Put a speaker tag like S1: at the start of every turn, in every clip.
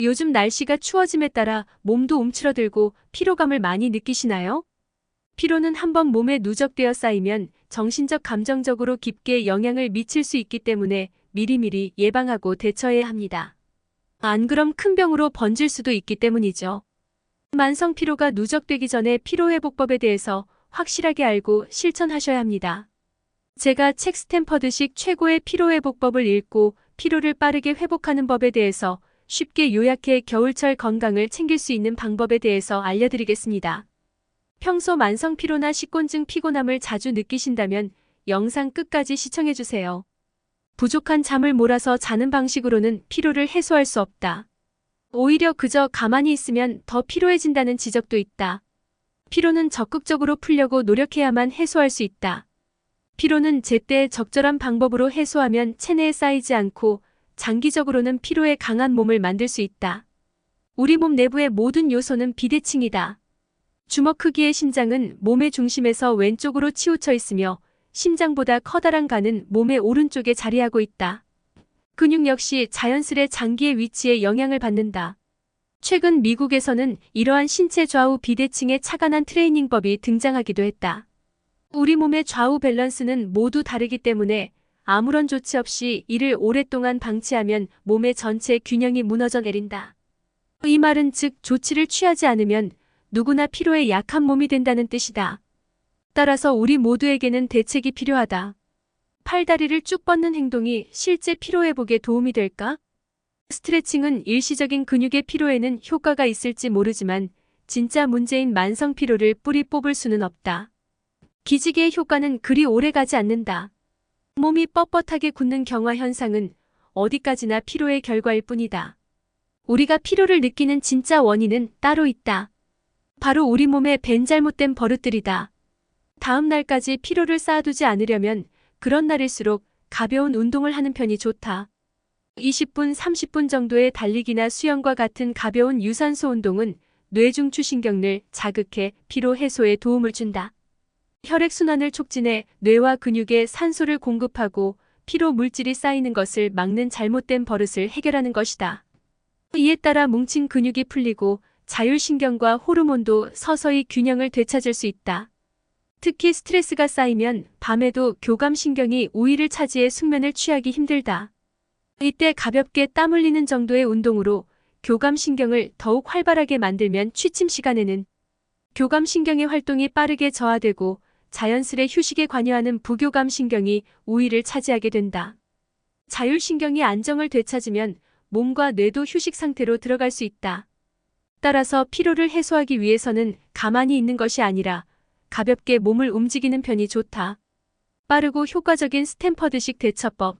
S1: 요즘 날씨가 추워짐에 따라 몸도 움츠러들고 피로감을 많이 느끼시나요? 피로는 한번 몸에 누적되어 쌓이면 정신적 감정적으로 깊게 영향을 미칠 수 있기 때문에 미리미리 예방하고 대처해야 합니다. 안 그럼 큰 병으로 번질 수도 있기 때문이죠. 만성 피로가 누적되기 전에 피로회복법에 대해서 확실하게 알고 실천하셔야 합니다. 제가 책 스탠퍼드식 최고의 피로회복법을 읽고 피로를 빠르게 회복하는 법에 대해서 쉽게 요약해 겨울철 건강을 챙길 수 있는 방법에 대해서 알려드리겠습니다. 평소 만성 피로나 식곤증 피곤함을 자주 느끼신다면 영상 끝까지 시청해주세요. 부족한 잠을 몰아서 자는 방식으로는 피로를 해소할 수 없다. 오히려 그저 가만히 있으면 더 피로해진다는 지적도 있다. 피로는 적극적으로 풀려고 노력해야만 해소할 수 있다. 피로는 제때 적절한 방법으로 해소하면 체내에 쌓이지 않고 장기적으로는 피로에 강한 몸을 만들 수 있다. 우리 몸 내부의 모든 요소는 비대칭이다. 주먹 크기의 심장은 몸의 중심에서 왼쪽으로 치우쳐 있으며 심장보다 커다란 간은 몸의 오른쪽에 자리하고 있다. 근육 역시 자연스레 장기의 위치에 영향을 받는다. 최근 미국에서는 이러한 신체 좌우 비대칭의 착안한 트레이닝법이 등장하기도 했다. 우리 몸의 좌우 밸런스는 모두 다르기 때문에 아무런 조치 없이 이를 오랫동안 방치하면 몸의 전체 균형이 무너져 내린다. 이 말은 즉 조치를 취하지 않으면 누구나 피로에 약한 몸이 된다는 뜻이다. 따라서 우리 모두에게는 대책이 필요하다. 팔다리를 쭉 뻗는 행동이 실제 피로회복에 도움이 될까? 스트레칭은 일시적인 근육의 피로에는 효과가 있을지 모르지만 진짜 문제인 만성 피로를 뿌리 뽑을 수는 없다. 기지개의 효과는 그리 오래 가지 않는다. 몸이 뻣뻣하게 굳는 경화 현상은 어디까지나 피로의 결과일 뿐이다. 우리가 피로를 느끼는 진짜 원인은 따로 있다. 바로 우리 몸에 밴 잘못된 버릇들이다. 다음 날까지 피로를 쌓아두지 않으려면 그런 날일수록 가벼운 운동을 하는 편이 좋다. 20분, 30분 정도의 달리기나 수영과 같은 가벼운 유산소 운동은 뇌중추신경을 자극해 피로 해소에 도움을 준다. 혈액순환을 촉진해 뇌와 근육에 산소를 공급하고 피로 물질이 쌓이는 것을 막는 잘못된 버릇을 해결하는 것이다. 이에 따라 뭉친 근육이 풀리고 자율신경과 호르몬도 서서히 균형을 되찾을 수 있다. 특히 스트레스가 쌓이면 밤에도 교감신경이 우위를 차지해 숙면을 취하기 힘들다. 이때 가볍게 땀 흘리는 정도의 운동으로 교감신경을 더욱 활발하게 만들면 취침 시간에는 교감신경의 활동이 빠르게 저하되고 자연스레 휴식에 관여하는 부교감신경이 우위를 차지하게 된다. 자율신경이 안정을 되찾으면 몸과 뇌도 휴식 상태로 들어갈 수 있다. 따라서 피로를 해소하기 위해서는 가만히 있는 것이 아니라 가볍게 몸을 움직이는 편이 좋다. 빠르고 효과적인 스탠퍼드식 대처법.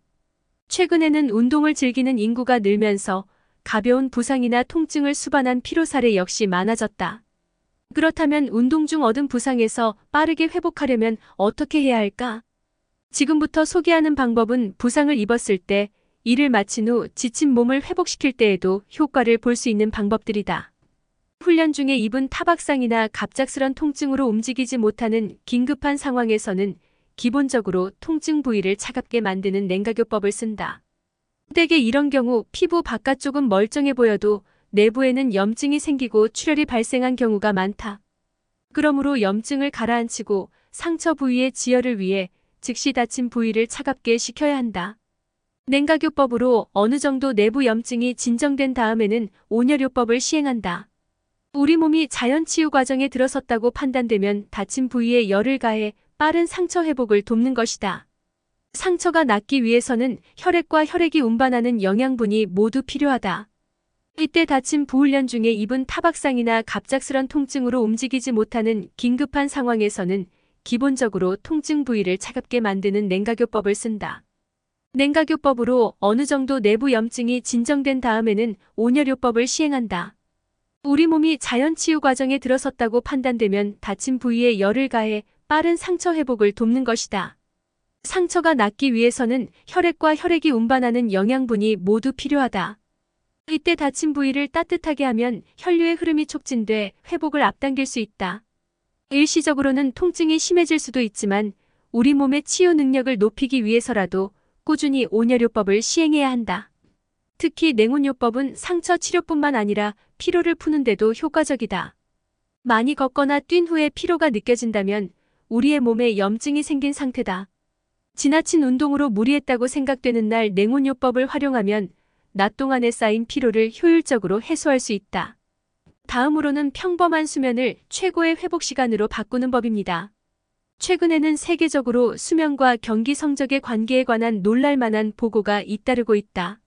S1: 최근에는 운동을 즐기는 인구가 늘면서 가벼운 부상이나 통증을 수반한 피로 사례 역시 많아졌다. 그렇다면 운동 중 얻은 부상에서 빠르게 회복하려면 어떻게 해야 할까? 지금부터 소개하는 방법은 부상을 입었을 때, 일을 마친 후 지친 몸을 회복시킬 때에도 효과를 볼 수 있는 방법들이다. 훈련 중에 입은 타박상이나 갑작스런 통증으로 움직이지 못하는 긴급한 상황에서는 기본적으로 통증 부위를 차갑게 만드는 냉각요법을 쓴다. 때게 이런 경우 피부 바깥쪽은 멀쩡해 보여도 내부에는 염증이 생기고 출혈이 발생한 경우가 많다. 그러므로 염증을 가라앉히고 상처 부위의 지혈을 위해 즉시 다친 부위를 차갑게 식혀야 한다. 냉각요법으로 어느 정도 내부 염증이 진정된 다음에는 온열요법을 시행한다. 우리 몸이 자연치유 과정에 들어섰다고 판단되면 다친 부위에 열을 가해 빠른 상처 회복을 돕는 것이다. 상처가 낫기 위해서는 혈액과 혈액이 운반하는 영양분이 모두 필요하다. 이때 다친 부훈련 중에 입은 타박상이나 갑작스런 통증으로 움직이지 못하는 긴급한 상황에서는 기본적으로 통증 부위를 차갑게 만드는 냉각요법을 쓴다. 냉각요법으로 어느 정도 내부 염증이 진정된 다음에는 온열요법을 시행한다. 우리 몸이 자연치유 과정에 들어섰다고 판단되면 다친 부위에 열을 가해 빠른 상처 회복을 돕는 것이다. 상처가 낫기 위해서는 혈액과 혈액이 운반하는 영양분이 모두 필요하다. 이때 다친 부위를 따뜻하게 하면 혈류의 흐름이 촉진돼 회복을 앞당길 수 있다. 일시적으로는 통증이 심해질 수도 있지만 우리 몸의 치유 능력을 높이기 위해서라도 꾸준히 온열요법을 시행해야 한다. 특히 냉온요법은 상처 치료뿐만 아니라 피로를 푸는데도 효과적이다. 많이 걷거나 뛴 후에 피로가 느껴진다면 우리의 몸에 염증이 생긴 상태다. 지나친 운동으로 무리했다고 생각되는 날 냉온요법을 활용하면 낮 동안에 쌓인 피로를 효율적으로 해소할 수 있다. 다음으로는 평범한 수면을 최고의 회복 시간으로 바꾸는 법입니다. 최근에는 세계적으로 수면과 경기 성적의 관계에 관한 놀랄만한 보고가 잇따르고 있다.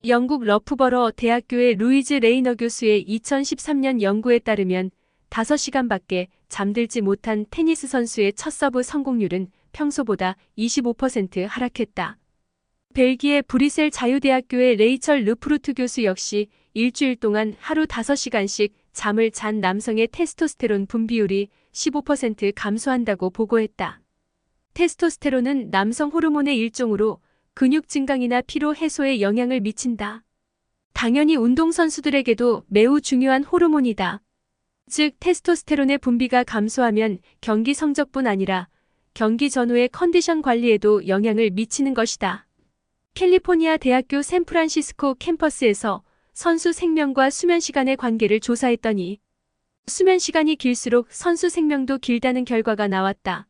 S1: 영국 러프버러 대학교의 루이즈 레이너 교수의 2013년 연구에 따르면 5시간밖에 잠들지 못한 테니스 선수의 첫 서브 성공률은 평소보다 25% 하락했다. 벨기에 브뤼셀 자유대학교의 레이철 르프루트 교수 역시 일주일 동안 하루 5시간씩 잠을 잔 남성의 테스토스테론 분비율이 15% 감소한다고 보고했다. 테스토스테론은 남성 호르몬의 일종으로 근육 증강이나 피로 해소에 영향을 미친다. 당연히 운동선수들에게도 매우 중요한 호르몬이다. 즉, 테스토스테론의 분비가 감소하면 경기 성적뿐 아니라 경기 전후의 컨디션 관리에도 영향을 미치는 것이다. 캘리포니아 대학교 샌프란시스코 캠퍼스에서 선수 생명과 수면 시간의 관계를 조사했더니 수면 시간이 길수록 선수 생명도 길다는 결과가 나왔다.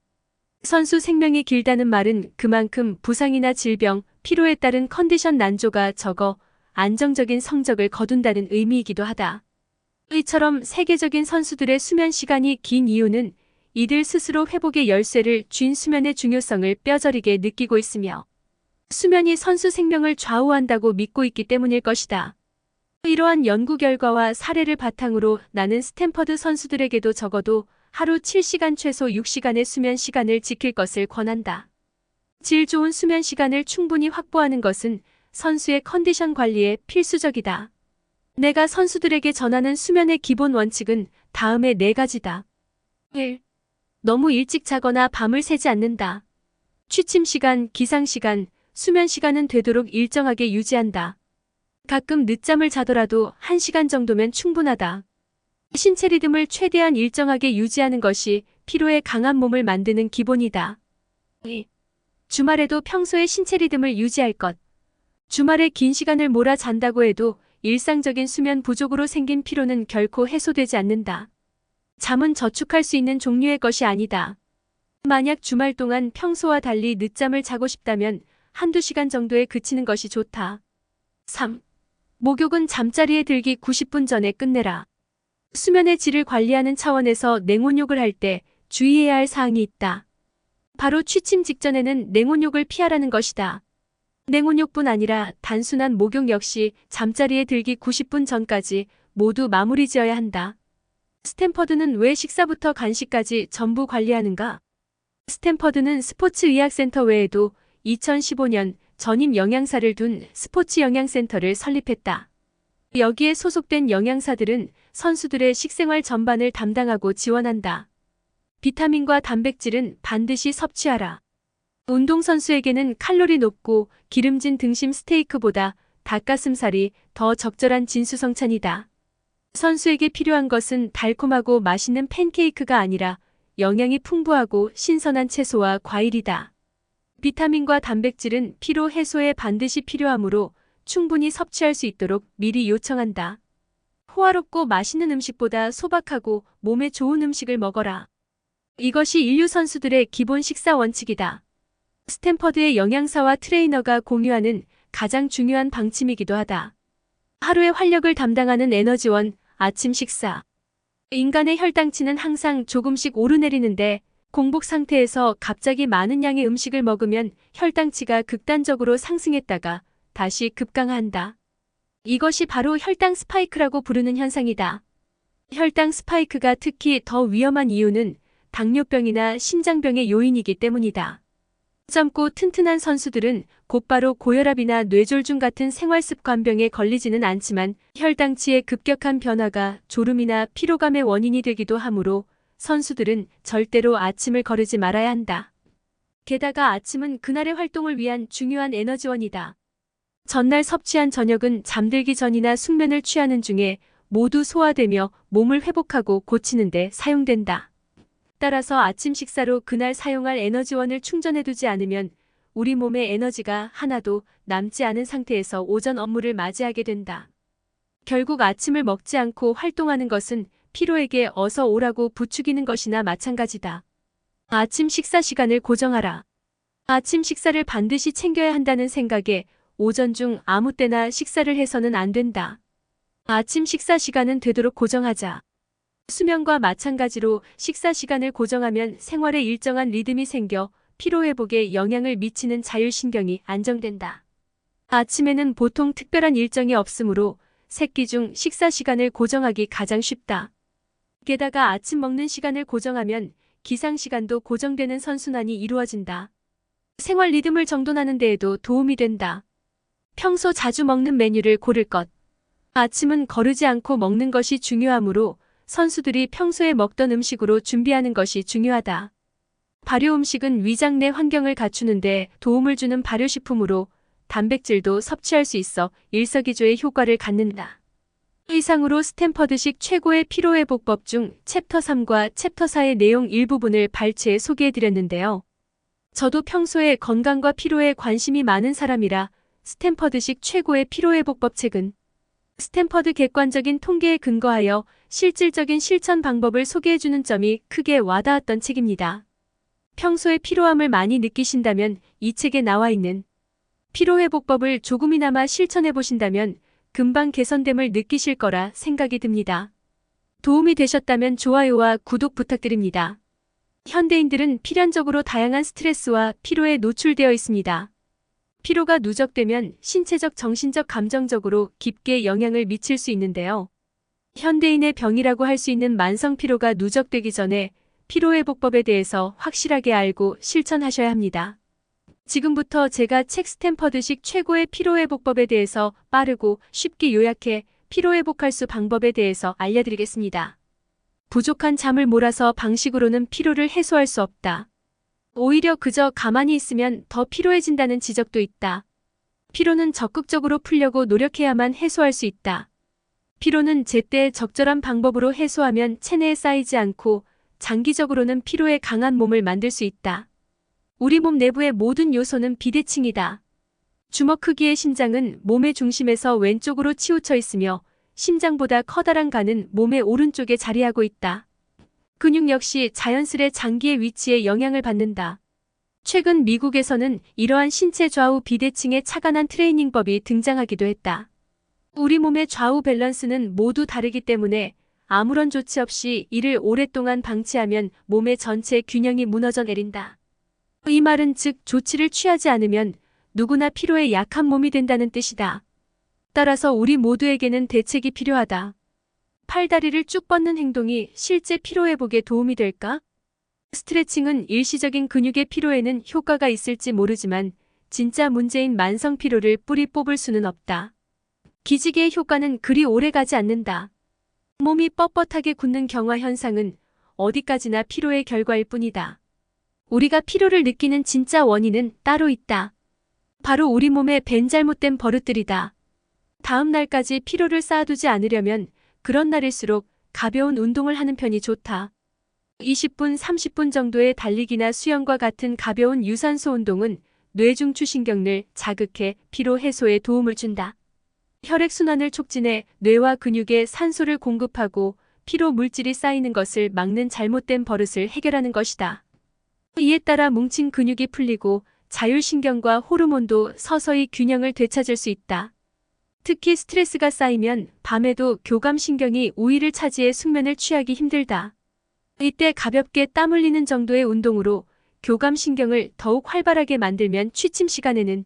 S1: 선수 생명이 길다는 말은 그만큼 부상이나 질병, 피로에 따른 컨디션 난조가 적어 안정적인 성적을 거둔다는 의미이기도 하다. 이처럼 세계적인 선수들의 수면 시간이 긴 이유는 이들 스스로 회복의 열쇠를 쥔 수면의 중요성을 뼈저리게 느끼고 있으며 수면이 선수 생명을 좌우한다고 믿고 있기 때문일 것이다. 이러한 연구 결과와 사례를 바탕으로 나는 스탠퍼드 선수들에게도 적어도 하루 7시간 최소 6시간의 수면 시간을 지킬 것을 권한다. 질 좋은 수면 시간을 충분히 확보하는 것은 선수의 컨디션 관리에 필수적이다. 내가 선수들에게 전하는 수면의 기본 원칙은 다음의 4가지다. 1. 너무 일찍 자거나 밤을 새지 않는다. 취침 시간, 기상 시간, 수면 시간은 되도록 일정하게 유지한다. 가끔 늦잠을 자더라도 1시간 정도면 충분하다. 신체 리듬을 최대한 일정하게 유지하는 것이 피로에 강한 몸을 만드는 기본이다. 2. 주말에도 평소의 신체 리듬을 유지할 것. 주말에 긴 시간을 몰아 잔다고 해도 일상적인 수면 부족으로 생긴 피로는 결코 해소되지 않는다. 잠은 저축할 수 있는 종류의 것이 아니다. 만약 주말 동안 평소와 달리 늦잠을 자고 싶다면 1~2시간 정도에 그치는 것이 좋다. 3. 목욕은 잠자리에 들기 90분 전에 끝내라. 수면의 질을 관리하는 차원에서 냉온욕을 할 때 주의해야 할 사항이 있다. 바로 취침 직전에는 냉온욕을 피하라는 것이다. 냉온욕뿐 아니라 단순한 목욕 역시 잠자리에 들기 90분 전까지 모두 마무리 지어야 한다. 스탠퍼드는 왜 식사부터 간식까지 전부 관리하는가? 스탠퍼드는 스포츠의학센터 외에도 2015년 전임 영양사를 둔 스포츠 영양센터를 설립했다. 여기에 소속된 영양사들은 선수들의 식생활 전반을 담당하고 지원한다. 비타민과 단백질은 반드시 섭취하라. 운동선수에게는 칼로리 높고 기름진 등심 스테이크보다 닭가슴살이 더 적절한 진수성찬이다. 선수에게 필요한 것은 달콤하고 맛있는 팬케이크가 아니라 영양이 풍부하고 신선한 채소와 과일이다. 비타민과 단백질은 피로 해소에 반드시 필요하므로 충분히 섭취할 수 있도록 미리 요청한다. 호화롭고 맛있는 음식보다 소박하고 몸에 좋은 음식을 먹어라. 이것이 인류 선수들의 기본 식사 원칙이다. 스탠퍼드의 영양사와 트레이너가 공유하는 가장 중요한 방침이기도 하다. 하루의 활력을 담당하는 에너지원, 아침 식사. 인간의 혈당치는 항상 조금씩 오르내리는데 공복 상태에서 갑자기 많은 양의 음식을 먹으면 혈당치가 극단적으로 상승했다가 다시 급강하한다. 이것이 바로 혈당 스파이크라고 부르는 현상이다. 혈당 스파이크가 특히 더 위험한 이유는 당뇨병이나 심장병의 요인이기 때문이다. 젊고 튼튼한 선수들은 곧바로 고혈압이나 뇌졸중 같은 생활습관병에 걸리지는 않지만 혈당치의 급격한 변화가 졸음이나 피로감의 원인이 되기도 하므로 선수들은 절대로 아침을 거르지 말아야 한다. 게다가 아침은 그날의 활동을 위한 중요한 에너지원이다. 전날 섭취한 저녁은 잠들기 전이나 숙면을 취하는 중에 모두 소화되며 몸을 회복하고 고치는 데 사용된다. 따라서 아침 식사로 그날 사용할 에너지원을 충전해두지 않으면 우리 몸의 에너지가 하나도 남지 않은 상태에서 오전 업무를 맞이하게 된다. 결국 아침을 먹지 않고 활동하는 것은 피로에게 어서 오라고 부추기는 것이나 마찬가지다. 아침 식사 시간을 고정하라. 아침 식사를 반드시 챙겨야 한다는 생각에 오전 중 아무 때나 식사를 해서는 안 된다. 아침 식사 시간은 되도록 고정하자. 수면과 마찬가지로 식사 시간을 고정하면 생활에 일정한 리듬이 생겨 피로회복에 영향을 미치는 자율신경이 안정된다. 아침에는 보통 특별한 일정이 없으므로 새끼 중 식사 시간을 고정하기 가장 쉽다. 게다가 아침 먹는 시간을 고정하면 기상 시간도 고정되는 선순환이 이루어진다. 생활 리듬을 정돈하는 데에도 도움이 된다. 평소 자주 먹는 메뉴를 고를 것. 아침은 거르지 않고 먹는 것이 중요하므로 선수들이 평소에 먹던 음식으로 준비하는 것이 중요하다. 발효 음식은 위장 내 환경을 갖추는데 도움을 주는 발효식품으로 단백질도 섭취할 수 있어 일석이조의 효과를 갖는다. 이상으로 스탠퍼드식 최고의 피로회복법 중 챕터 3과 챕터 4의 내용 일부분을 발췌해 소개해드렸는데요. 저도 평소에 건강과 피로에 관심이 많은 사람이라 스탠퍼드식 최고의 피로회복법 책은 스탠퍼드 객관적인 통계에 근거하여 실질적인 실천 방법을 소개해주는 점이 크게 와닿았던 책입니다. 평소에 피로함을 많이 느끼신다면 이 책에 나와 있는 피로회복법을 조금이나마 실천해보신다면 금방 개선됨을 느끼실 거라 생각이 듭니다. 도움이 되셨다면 좋아요와 구독 부탁드립니다. 현대인들은 필연적으로 다양한 스트레스와 피로에 노출되어 있습니다. 피로가 누적되면 신체적, 정신적, 감정적으로 깊게 영향을 미칠 수 있는데요. 현대인의 병이라고 할 수 있는 만성 피로가 누적되기 전에 피로회복법에 대해서 확실하게 알고 실천하셔야 합니다. 지금부터 제가 책 스탠퍼드식 최고의 피로회복법에 대해서 빠르고 쉽게 요약해 피로회복할 수 방법에 대해서 알려드리겠습니다. 부족한 잠을 몰아서 방식으로는 피로를 해소할 수 없다. 오히려 그저 가만히 있으면 더 피로해진다는 지적도 있다. 피로는 적극적으로 풀려고 노력해야만 해소할 수 있다. 피로는 제때 적절한 방법으로 해소하면 체내에 쌓이지 않고 장기적으로는 피로에 강한 몸을 만들 수 있다. 우리 몸 내부의 모든 요소는 비대칭이다. 주먹 크기의 심장은 몸의 중심에서 왼쪽으로 치우쳐 있으며 심장보다 커다란 간은 몸의 오른쪽에 자리하고 있다. 근육 역시 자연스레 장기의 위치에 영향을 받는다. 최근 미국에서는 이러한 신체 좌우 비대칭에 착안한 트레이닝법이 등장하기도 했다. 우리 몸의 좌우 밸런스는 모두 다르기 때문에 아무런 조치 없이 이를 오랫동안 방치하면 몸의 전체 균형이 무너져 내린다. 이 말은 즉 조치를 취하지 않으면 누구나 피로에 약한 몸이 된다는 뜻이다. 따라서 우리 모두에게는 대책이 필요하다. 팔다리를 쭉 뻗는 행동이 실제 피로회복에 도움이 될까? 스트레칭은 일시적인 근육의 피로에는 효과가 있을지 모르지만 진짜 문제인 만성 피로를 뿌리 뽑을 수는 없다. 기지개의 효과는 그리 오래 가지 않는다. 몸이 뻣뻣하게 굳는 경화 현상은 어디까지나 피로의 결과일 뿐이다. 우리가 피로를 느끼는 진짜 원인은 따로 있다. 바로 우리 몸에 밴 잘못된 버릇들이다. 다음 날까지 피로를 쌓아두지 않으려면 그런 날일수록 가벼운 운동을 하는 편이 좋다. 20분, 30분 정도의 달리기나 수영과 같은 가벼운 유산소 운동은 뇌중추신경을 자극해 피로 해소에 도움을 준다. 혈액순환을 촉진해 뇌와 근육에 산소를 공급하고 피로 물질이 쌓이는 것을 막는 잘못된 버릇을 해결하는 것이다. 이에 따라 뭉친 근육이 풀리고 자율신경과 호르몬도 서서히 균형을 되찾을 수 있다. 특히 스트레스가 쌓이면 밤에도 교감신경이 우위를 차지해 숙면을 취하기 힘들다. 이때 가볍게 땀 흘리는 정도의 운동으로 교감신경을 더욱 활발하게 만들면 취침 시간에는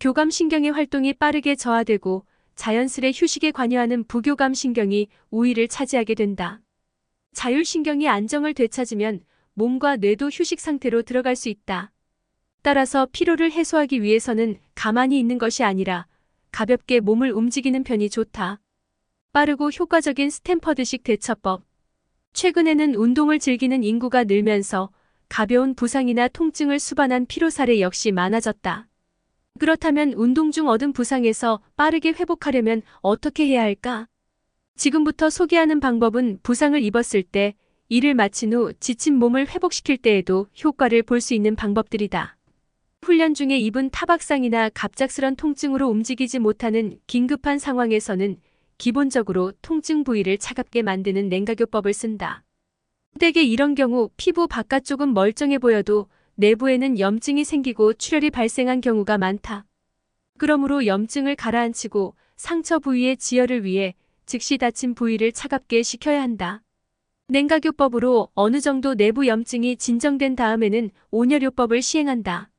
S1: 교감신경의 활동이 빠르게 저하되고 자연스레 휴식에 관여하는 부교감신경이 우위를 차지하게 된다. 자율신경이 안정을 되찾으면 몸과 뇌도 휴식 상태로 들어갈 수 있다. 따라서 피로를 해소하기 위해서는 가만히 있는 것이 아니라 가볍게 몸을 움직이는 편이 좋다. 빠르고 효과적인 스탠퍼드식 대처법. 최근에는 운동을 즐기는 인구가 늘면서 가벼운 부상이나 통증을 수반한 피로 사례 역시 많아졌다. 그렇다면 운동 중 얻은 부상에서 빠르게 회복하려면 어떻게 해야 할까? 지금부터 소개하는 방법은 부상을 입었을 때 일을 마친 후 지친 몸을 회복시킬 때에도 효과를 볼 수 있는 방법들이다. 훈련 중에 입은 타박상이나 갑작스런 통증으로 움직이지 못하는 긴급한 상황에서는 기본적으로 통증 부위를 차갑게 만드는 냉각요법을 쓴다. 때게 이런 경우 피부 바깥쪽은 멀쩡해 보여도 내부에는 염증이 생기고 출혈이 발생한 경우가 많다. 그러므로 염증을 가라앉히고 상처 부위의 지혈을 위해 즉시 다친 부위를 차갑게 식혀야 한다. 냉각요법으로 어느 정도 내부 염증이 진정된 다음에는 온열요법을 시행한다.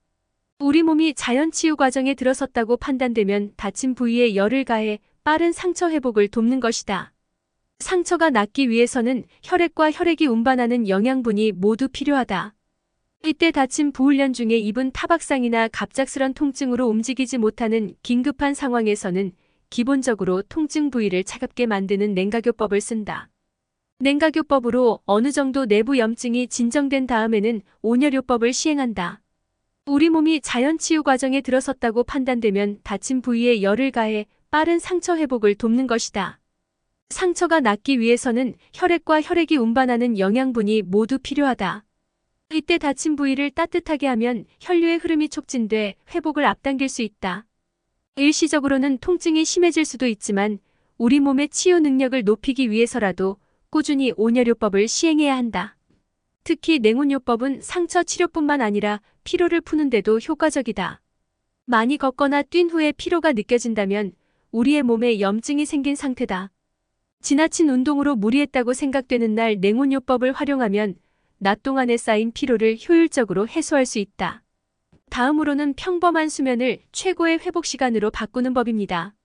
S1: 우리 몸이 자연 치유 과정에 들어섰다고 판단되면 다친 부위에 열을 가해 빠른 상처 회복을 돕는 것이다. 상처가 낫기 위해서는 혈액과 혈액이 운반하는 영양분이 모두 필요하다. 이때 다친 부훈련 중에 입은 타박상이나 갑작스런 통증으로 움직이지 못하는 긴급한 상황에서는 기본적으로 통증 부위를 차갑게 만드는 냉각요법을 쓴다. 냉각요법으로 어느 정도 내부 염증이 진정된 다음에는 온열요법을 시행한다. 우리 몸이 자연 치유 과정에 들어섰다고 판단되면 다친 부위에 열을 가해 빠른 상처 회복을 돕는 것이다. 상처가 낫기 위해서는 혈액과 혈액이 운반하는 영양분이 모두 필요하다. 이때 다친 부위를 따뜻하게 하면 혈류의 흐름이 촉진돼 회복을 앞당길 수 있다. 일시적으로는 통증이 심해질 수도 있지만 우리 몸의 치유 능력을 높이기 위해서라도 꾸준히 온열요법을 시행해야 한다. 특히 냉온요법은 상처 치료뿐만 아니라 피로를 푸는데도 효과적이다. 많이 걷거나 뛴 후에 피로가 느껴진다면 우리의 몸에 염증이 생긴 상태다. 지나친 운동으로 무리했다고 생각되는 날 냉온요법을 활용하면 낮 동안에 쌓인 피로를 효율적으로 해소할 수 있다. 다음으로는 평범한 수면을 최고의 회복 시간으로 바꾸는 법입니다.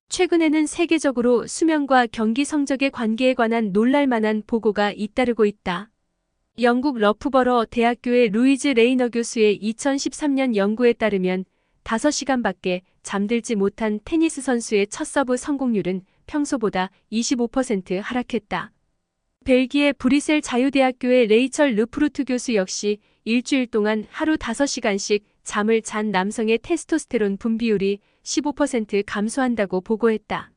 S1: 최근에는 세계적으로 수면과 경기 성적의 관계에 관한 놀랄만한 보고가 잇따르고 있다. 영국 러프버러 대학교의 루이즈 레이너 교수의 2013년 연구에 따르면 5시간밖에 잠들지 못한 테니스 선수의 첫 서브 성공률은 평소보다 25% 하락했다. 벨기에 브뤼셀 자유대학교의 레이철 르프루트 교수 역시 일주일 동안 하루 5시간씩 잠을 잔 남성의 테스토스테론 분비율이 15% 감소한다고 보고했다.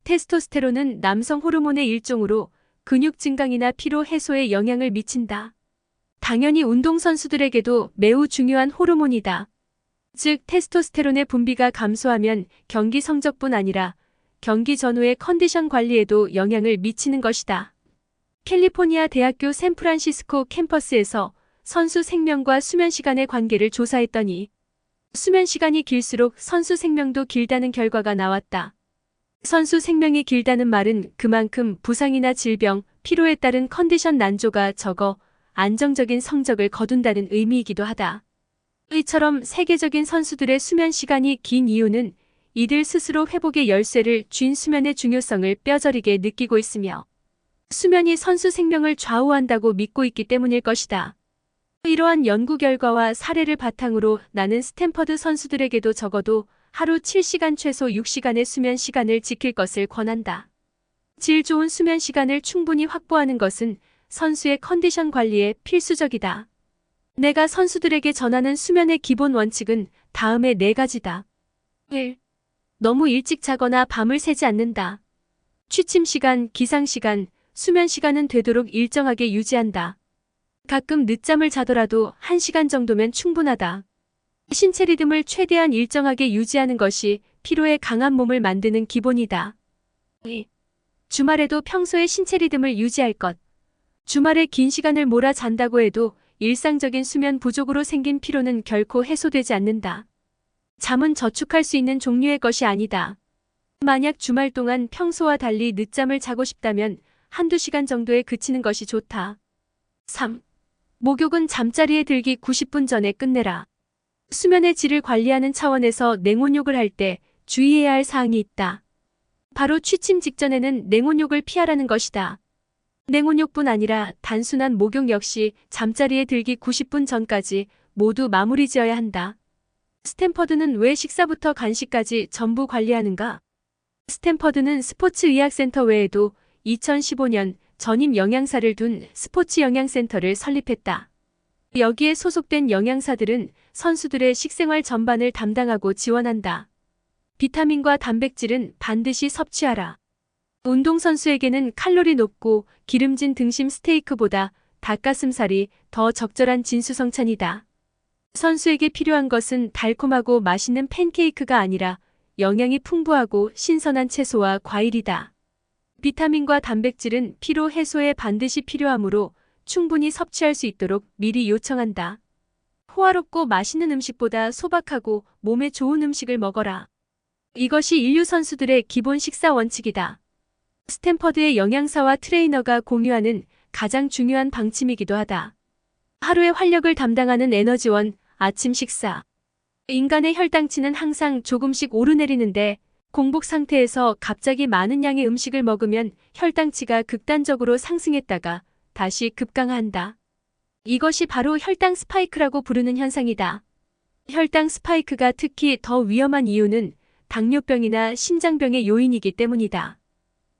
S1: 테스토스테론은 남성 호르몬의 일종으로 근육 증강이나 피로 해소에 영향을 미친다. 당연히 운동선수들에게도 매우 중요한 호르몬이다. 즉 테스토스테론의 분비가 감소하면 경기 성적뿐 아니라 경기 전후의 컨디션 관리에도 영향을 미치는 것이다. 캘리포니아 대학교 샌프란시스코 캠퍼스에서 선수 생명과 수면 시간의 관계를 조사했더니 수면 시간이 길수록 선수 생명도 길다는 결과가 나왔다. 선수 생명이 길다는 말은 그만큼 부상이나 질병, 피로에 따른 컨디션 난조가 적어 안정적인 성적을 거둔다는 의미이기도 하다. 이처럼 세계적인 선수들의 수면 시간이 긴 이유는 이들 스스로 회복의 열쇠를 쥔 수면의 중요성을 뼈저리게 느끼고 있으며 수면이 선수 생명을 좌우한다고 믿고 있기 때문일 것이다. 이러한 연구 결과와 사례를 바탕으로 나는 스탠퍼드 선수들에게도 적어도 하루 7시간 최소 6시간의 수면 시간을 지킬 것을 권한다. 질 좋은 수면 시간을 충분히 확보하는 것은 선수의 컨디션 관리에 필수적이다. 내가 선수들에게 전하는 수면의 기본 원칙은 다음의 4가지다. 1. 너무 일찍 자거나 밤을 새지 않는다. 취침 시간, 기상 시간, 수면 시간은 되도록 일정하게 유지한다. 가끔 늦잠을 자더라도 1시간 정도면 충분하다. 신체 리듬을 최대한 일정하게 유지하는 것이 피로에 강한 몸을 만드는 기본이다. 2. 주말에도 평소의 신체 리듬을 유지할 것. 주말에 긴 시간을 몰아 잔다고 해도 일상적인 수면 부족으로 생긴 피로는 결코 해소되지 않는다. 잠은 저축할 수 있는 종류의 것이 아니다. 만약 주말 동안 평소와 달리 늦잠을 자고 싶다면 1~2시간 정도에 그치는 것이 좋다. 3. 목욕은 잠자리에 들기 90분 전에 끝내라. 수면의 질을 관리하는 차원에서 냉온욕을 할 때 주의해야 할 사항이 있다. 바로 취침 직전에는 냉온욕을 피하라는 것이다. 냉온욕뿐 아니라 단순한 목욕 역시 잠자리에 들기 90분 전까지 모두 마무리 지어야 한다. 스탠퍼드는 왜 식사부터 간식까지 전부 관리하는가? 스탠퍼드는 스포츠의학센터 외에도 2015년 전임 영양사를 둔 스포츠 영양센터를 설립했다. 여기에 소속된 영양사들은 선수들의 식생활 전반을 담당하고 지원한다. 비타민과 단백질은 반드시 섭취하라. 운동선수에게는 칼로리 높고 기름진 등심 스테이크보다 닭가슴살이 더 적절한 진수성찬이다. 선수에게 필요한 것은 달콤하고 맛있는 팬케이크가 아니라 영양이 풍부하고 신선한 채소와 과일이다. 비타민과 단백질은 피로 해소에 반드시 필요하므로 충분히 섭취할 수 있도록 미리 요청한다. 호화롭고 맛있는 음식보다 소박하고 몸에 좋은 음식을 먹어라. 이것이 인류 선수들의 기본 식사 원칙이다. 스탠퍼드의 영양사와 트레이너가 공유하는 가장 중요한 방침이기도 하다. 하루의 활력을 담당하는 에너지원, 아침 식사. 인간의 혈당치는 항상 조금씩 오르내리는데 공복 상태에서 갑자기 많은 양의 음식을 먹으면 혈당치가 극단적으로 상승했다가 다시 급강하한다. 이것이 바로 혈당 스파이크라고 부르는 현상이다. 혈당 스파이크가 특히 더 위험한 이유는 당뇨병이나 심장병의 요인이기 때문이다.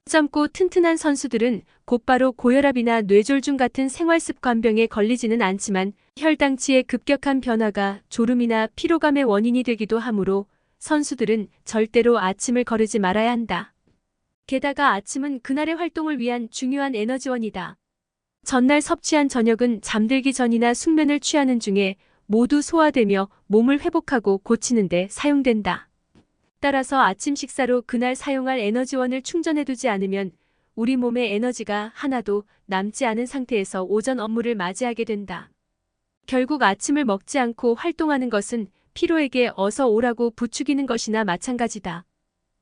S1: 젊고 튼튼한 선수들은 곧바로 고혈압이나 뇌졸중 같은 생활습관병에 걸리지는 않지만 혈당치의 급격한 변화가 졸음이나 피로감의 원인이 되기도 하므로 선수들은 절대로 아침을 거르지 말아야 한다. 게다가 아침은 그날의 활동을 위한 중요한 에너지원이다. 전날 섭취한 저녁은 잠들기 전이나 숙면을 취하는 중에 모두 소화되며 몸을 회복하고 고치는 데 사용된다. 따라서 아침 식사로 그날 사용할 에너지원을 충전해두지 않으면 우리 몸의 에너지가 하나도 남지 않은 상태에서 오전 업무를 맞이하게 된다. 결국 아침을 먹지 않고 활동하는 것은 피로에게 어서 오라고 부추기는 것이나 마찬가지다.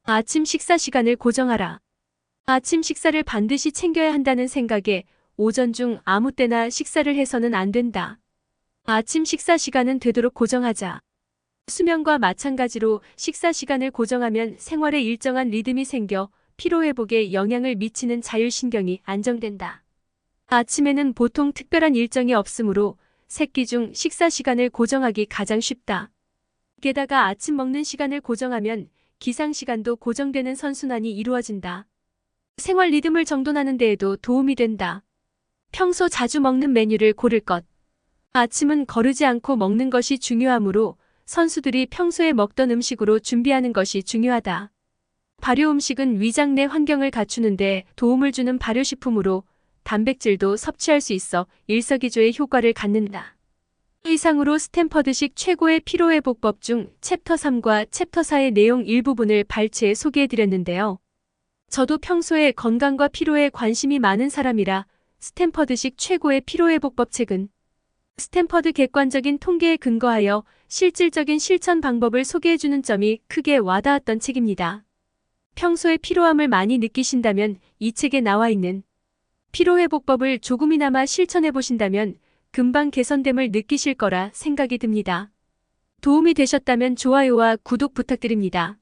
S1: 아침 식사 시간을 고정하라. 아침 식사를 반드시 챙겨야 한다는 생각에 오전 중 아무 때나 식사를 해서는 안 된다. 아침 식사 시간은 되도록 고정하자. 수면과 마찬가지로 식사 시간을 고정하면 생활에 일정한 리듬이 생겨 피로회복에 영향을 미치는 자율신경이 안정된다. 아침에는 보통 특별한 일정이 없으므로 새끼 중 식사 시간을 고정하기 가장 쉽다. 게다가 아침 먹는 시간을 고정하면 기상 시간도 고정되는 선순환이 이루어진다. 생활 리듬을 정돈하는 데에도 도움이 된다. 평소 자주 먹는 메뉴를 고를 것. 아침은 거르지 않고 먹는 것이 중요하므로 선수들이 평소에 먹던 음식으로 준비하는 것이 중요하다. 발효 음식은 위장 내 환경을 갖추는데 도움을 주는 발효식품으로 단백질도 섭취할 수 있어 일석이조의 효과를 갖는다. 이상으로 스탠퍼드식 최고의 피로회복법 중 챕터 3과 챕터 4의 내용 일부분을 발췌해 소개해드렸는데요. 저도 평소에 건강과 피로에 관심이 많은 사람이라 스탠퍼드식 최고의 피로회복법 책은 스탠퍼드 객관적인 통계에 근거하여 실질적인 실천 방법을 소개해주는 점이 크게 와닿았던 책입니다. 평소에 피로함을 많이 느끼신다면 이 책에 나와 있는 피로회복법을 조금이나마 실천해보신다면 금방 개선됨을 느끼실 거라 생각이 듭니다. 도움이 되셨다면 좋아요와 구독 부탁드립니다.